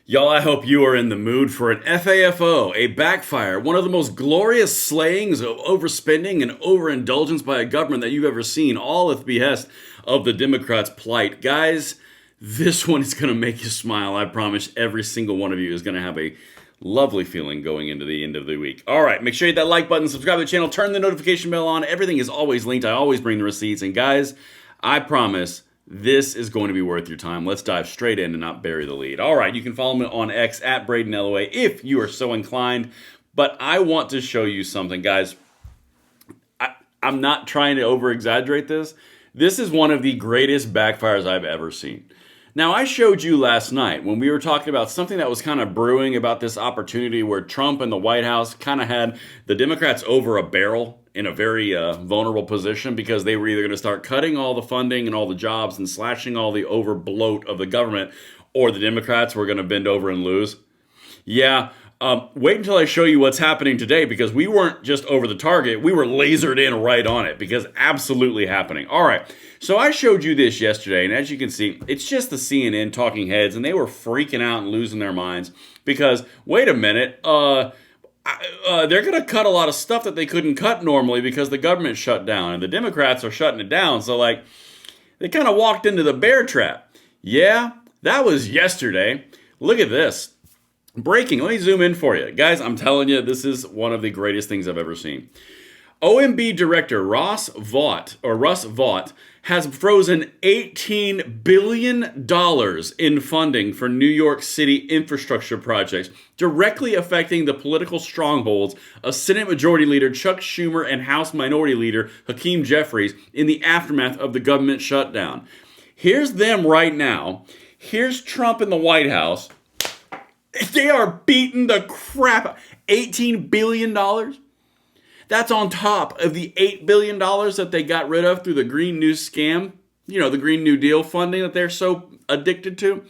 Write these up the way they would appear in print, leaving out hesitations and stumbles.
Y'all, I hope you are in the mood for an FAFO, a backfire, one of the most glorious slayings of overspending and overindulgence by a government that you've ever seen, all at the behest of the Democrats' plight. Guys, this one is going to make you smile. I promise every single one of you is going to have a lovely feeling going into the end of the week. All right, make sure you hit that like button, subscribe to the channel, turn the notification bell on. Everything is always linked. I always bring the receipts. And guys, I promise this is going to be worth your time. Let's dive straight in and not bury the lead. All right, you can follow me on X at Braden LOA if you are so inclined. But I want to show you something, guys. I'm not trying to over-exaggerate this. This is one of the greatest backfires I've ever seen. Now, I showed you last night when we were talking about something that was kind of brewing about this opportunity where Trump and the White House kind of had the Democrats over a barrel in a very vulnerable position because they were either going to start cutting all the funding and all the jobs and slashing all the over bloat of the government, or the Democrats were going to bend over and lose. Yeah, wait until I show you what's happening today, because we weren't just over the target, we were lasered in right on it, because absolutely happening. All right, so I showed you this yesterday, and as you can see, it's just the CNN talking heads, and they were freaking out and losing their minds because, wait a minute, they're going to cut a lot of stuff that they couldn't cut normally because the government shut down, and the Democrats are shutting it down, so they kind of walked into the bear trap. Yeah, that was yesterday. Look at this. Breaking. Let me zoom in for you. Guys, I'm telling you, this is one of the greatest things I've ever seen. OMB Director Russ Vought has frozen $18 billion in funding for New York City infrastructure projects, directly affecting the political strongholds of Senate Majority Leader Chuck Schumer and House Minority Leader Hakeem Jeffries in the aftermath of the government shutdown. Here's them right now. Here's Trump in the White House. They are beating the crap out. $18 billion? That's on top of the $8 billion that they got rid of through the Green New scam. You know, the Green New Deal funding that they're so addicted to.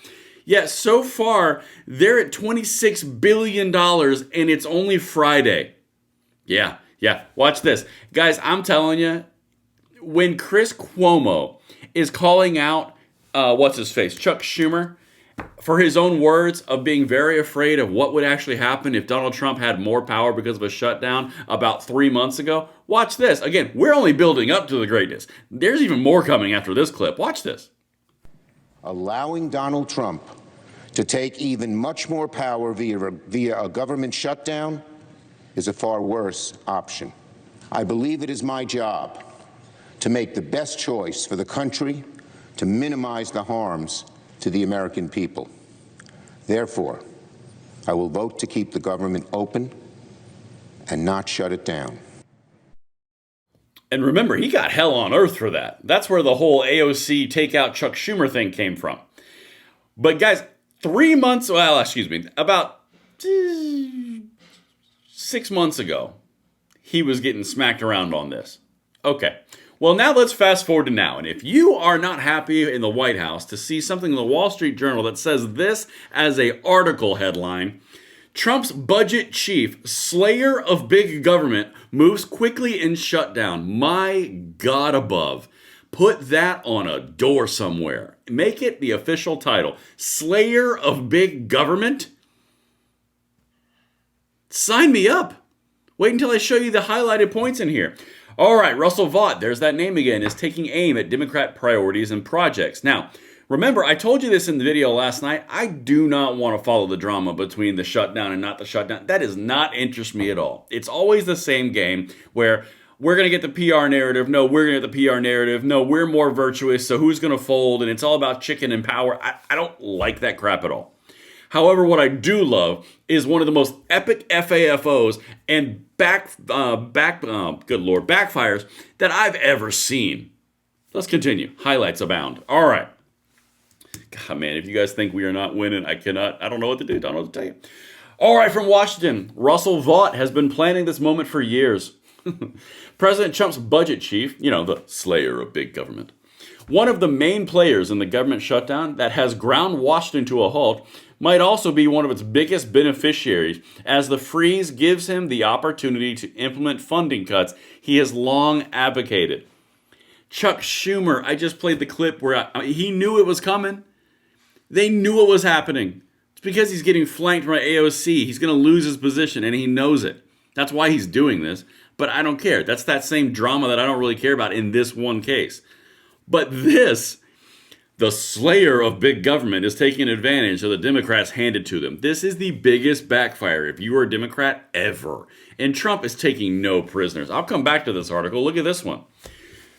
Yet so far, they're at $26 billion and it's only Friday. Yeah. Watch this. Guys, I'm telling you, when Chris Cuomo is calling out, Chuck Schumer, for his own words of being very afraid of what would actually happen if Donald Trump had more power because of a shutdown about 3 months ago. Watch this. Again, we're only building up to the greatness. There's even more coming after this clip. Watch this. Allowing Donald Trump to take even much more power via a government shutdown is a far worse option. I believe it is my job to make the best choice for the country to minimize the harms to the American people. Therefore, I will vote to keep the government open and not shut it down. And remember, he got hell on earth for that. That's where the whole AOC take out Chuck Schumer thing came from. But guys, about 6 months ago, he was getting smacked around on this. Okay. Well, now let's fast forward to now. And if you are not happy in the White House to see something in the Wall Street Journal that says this as an article headline, Trump's budget chief, slayer of big government, moves quickly in shutdown. My God above. Put that on a door somewhere. Make it the official title. Slayer of big government? Sign me up. Wait until I show you the highlighted points in here. All right, Russell Vought, there's that name again, is taking aim at Democrat priorities and projects. Now, remember, I told you this in the video last night. I do not want to follow the drama between the shutdown and not the shutdown. That does not interest me at all. It's always the same game where we're going to get the PR narrative. No, we're going to get the PR narrative. No, we're more virtuous, so who's going to fold? And it's all about chicken and power. I don't like that crap at all. However, what I do love is one of the most epic FAFOs and backfires that I've ever seen. Let's continue. Highlights abound. All right. God, man, if you guys think we are not winning, I don't know what to do. Don't know what to tell you. All right, from Washington, Russell Vought has been planning this moment for years. President Trump's budget chief, the slayer of big government, one of the main players in the government shutdown that has ground Washington to a halt, might also be one of its biggest beneficiaries, as the freeze gives him the opportunity to implement funding cuts he has long advocated. Chuck Schumer, I just played the clip where he knew it was coming. They knew it was happening. because he's getting flanked by AOC. He's going to lose his position, and he knows it. That's why he's doing this. But I don't care. That's that same drama that I don't really care about in this one case. But this, the slayer of big government, is taking advantage of the Democrats handed to them. This is the biggest backfire, if you are a Democrat, ever. And Trump is taking no prisoners. I'll come back to this article. Look at this one.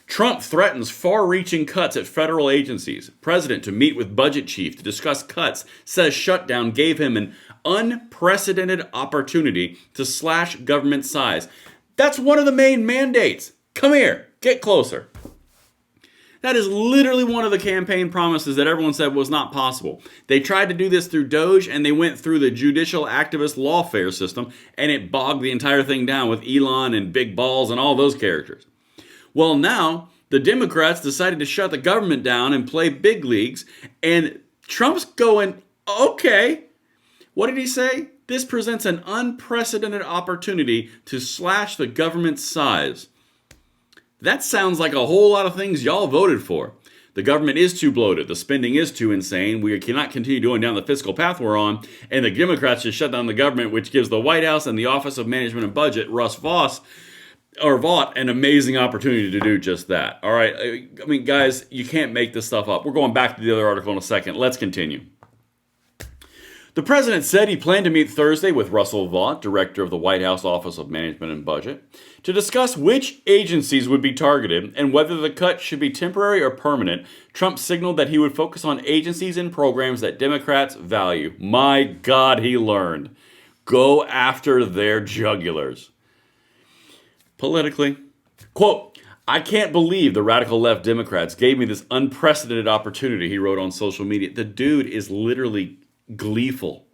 Trump threatens far-reaching cuts at federal agencies. President to meet with budget chief to discuss cuts. Says shutdown gave him an unprecedented opportunity to slash government size. That's one of the main mandates. Come here. Get closer. That is literally one of the campaign promises that everyone said was not possible. They tried to do this through Doge, and they went through the judicial activist lawfare system, and it bogged the entire thing down with Elon and Big Balls and all those characters. Well, now the Democrats decided to shut the government down and play big leagues, and Trump's going, okay. What did he say? This presents an unprecedented opportunity to slash the government's size. That sounds like a whole lot of things y'all voted for. The government is too bloated. The spending is too insane. We cannot continue going down the fiscal path we're on. And the Democrats just shut down the government, which gives the White House and the Office of Management and Budget, Vought, an amazing opportunity to do just that. All right. I mean, guys, you can't make this stuff up. We're going back to the other article in a second. Let's continue. The president said he planned to meet Thursday with Russell Vought, director of the White House Office of Management and Budget, to discuss which agencies would be targeted and whether the cut should be temporary or permanent. Trump signaled that he would focus on agencies and programs that Democrats value. My God, he learned. Go after their jugulars. Politically, quote, I can't believe the radical left Democrats gave me this unprecedented opportunity, he wrote on social media. The dude is literally gleeful.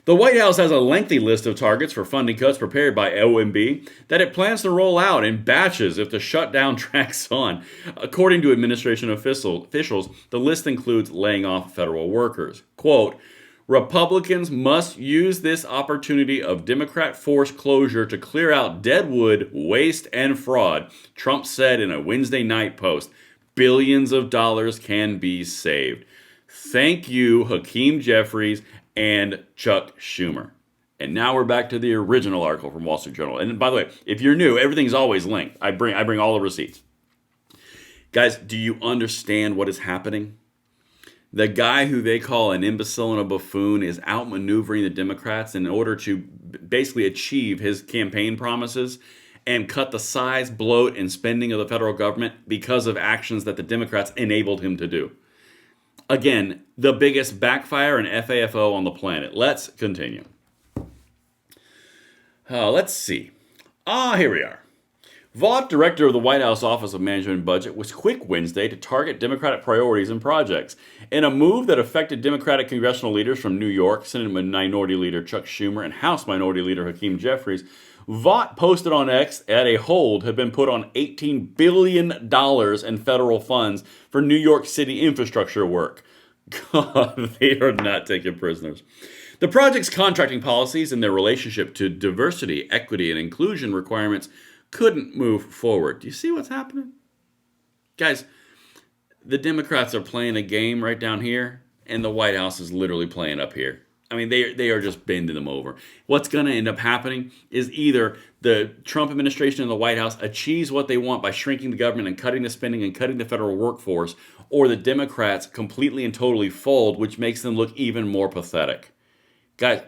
The White House has a lengthy list of targets for funding cuts prepared by OMB that it plans to roll out in batches if the shutdown drags on. According to administration officials, the list includes laying off federal workers. Quote, Republicans must use this opportunity of Democrat forced closure to clear out deadwood, waste, and fraud, Trump said in a Wednesday night post. Billions of dollars can be saved. Thank you, Hakeem Jeffries and Chuck Schumer. And now we're back to the original article from Wall Street Journal. And by the way, if you're new, everything's always linked. I bring all the receipts. Guys, do you understand what is happening? The guy who they call an imbecile and a buffoon is outmaneuvering the Democrats in order to basically achieve his campaign promises and cut the size, bloat, and spending of the federal government because of actions that the Democrats enabled him to do. Again, the biggest backfire and FAFO on the planet. Let's continue. Let's see. Here we are. Vought, director of the White House Office of Management and Budget, was quick Wednesday to target Democratic priorities and projects. In a move that affected Democratic congressional leaders from New York, Senate Minority Leader Chuck Schumer and House Minority Leader Hakeem Jeffries, Vought posted on X that a hold had been put on $18 billion in federal funds for New York City infrastructure work. God, they are not taking prisoners. The project's contracting policies and their relationship to diversity, equity, and inclusion requirements couldn't move forward. Do you see what's happening? Guys, the Democrats are playing a game right down here, and the White House is literally playing up here. I mean, they are just bending them over. What's going to end up happening is either the Trump administration and the White House achieves what they want by shrinking the government and cutting the spending and cutting the federal workforce, or the Democrats completely and totally fold, which makes them look even more pathetic. Guys,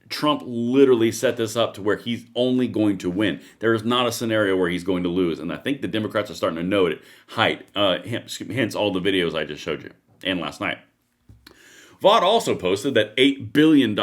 Trump literally set this up to where he's only going to win. There is not a scenario where he's going to lose. And I think the Democrats are starting to know it. Hence all the videos I just showed you and last night. Vought also posted that $8 billion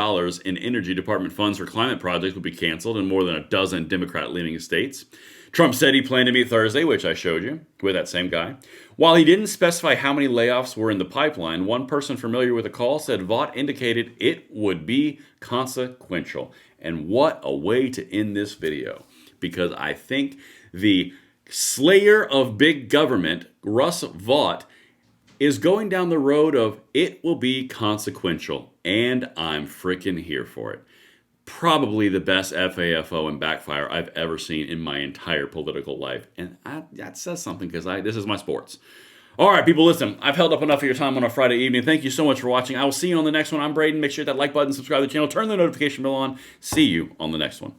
in Energy Department funds for climate projects would be canceled in more than a dozen Democrat-leaning states. Trump said he planned to meet Thursday, which I showed you, with that same guy. While he didn't specify how many layoffs were in the pipeline, one person familiar with the call said Vought indicated it would be consequential. And what a way to end this video. Because I think the slayer of big government, Russ Vought, is going down the road of it will be consequential. And I'm freaking here for it. Probably the best FAFO and backfire I've ever seen in my entire political life. And that says something because this is my sports. All right, people, listen, I've held up enough of your time on a Friday evening. Thank you so much for watching. I will see you on the next one. I'm Braden. Make sure to hit that like button, subscribe to the channel, turn the notification bell on. See you on the next one.